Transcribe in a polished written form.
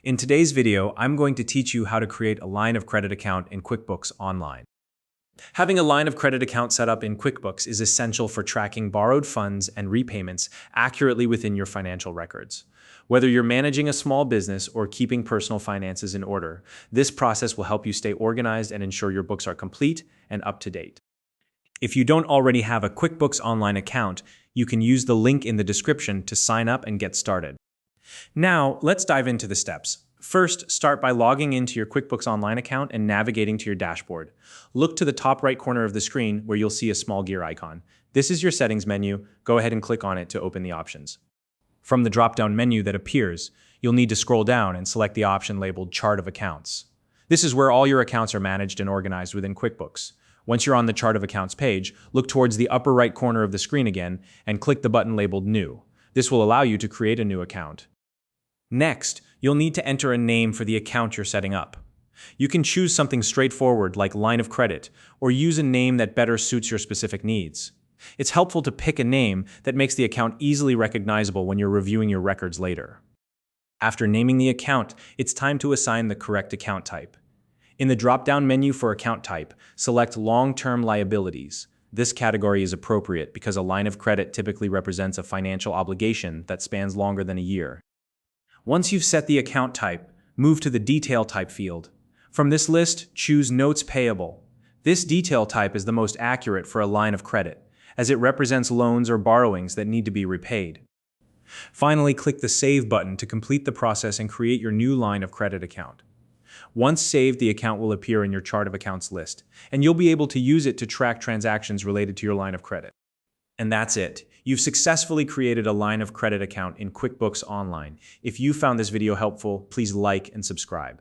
In today's video, I'm going to teach you how to create a line of credit account in QuickBooks Online. Having a line of credit account set up in QuickBooks is essential for tracking borrowed funds and repayments accurately within your financial records. Whether you're managing a small business or keeping personal finances in order, this process will help you stay organized and ensure your books are complete and up to date. If you don't already have a QuickBooks Online account, you can use the link in the description to sign up and get started. Now, let's dive into the steps. First, start by logging into your QuickBooks Online account and navigating to your dashboard. Look to the top right corner of the screen where you'll see a small gear icon. This is your settings menu. Go ahead and click on it to open the options. From the drop-down menu that appears, you'll need to scroll down and select the option labeled Chart of Accounts. This is where all your accounts are managed and organized within QuickBooks. Once you're on the Chart of Accounts page, look towards the upper right corner of the screen again and click the button labeled New. This will allow you to create a new account. Next, you'll need to enter a name for the account you're setting up. You can choose something straightforward like line of credit, or use a name that better suits your specific needs. It's helpful to pick a name that makes the account easily recognizable when you're reviewing your records later. After naming the account, it's time to assign the correct account type. In the drop-down menu for account type, select Long-Term Liabilities. This category is appropriate because a line of credit typically represents a financial obligation that spans longer than a year. Once you've set the account type, move to the Detail Type field. From this list, choose Notes Payable. This detail type is the most accurate for a line of credit, as it represents loans or borrowings that need to be repaid. Finally, click the Save button to complete the process and create your new line of credit account. Once saved, the account will appear in your Chart of Accounts list, and you'll be able to use it to track transactions related to your line of credit. And that's it. You've successfully created a line of credit account in QuickBooks Online. If you found this video helpful, please like and subscribe.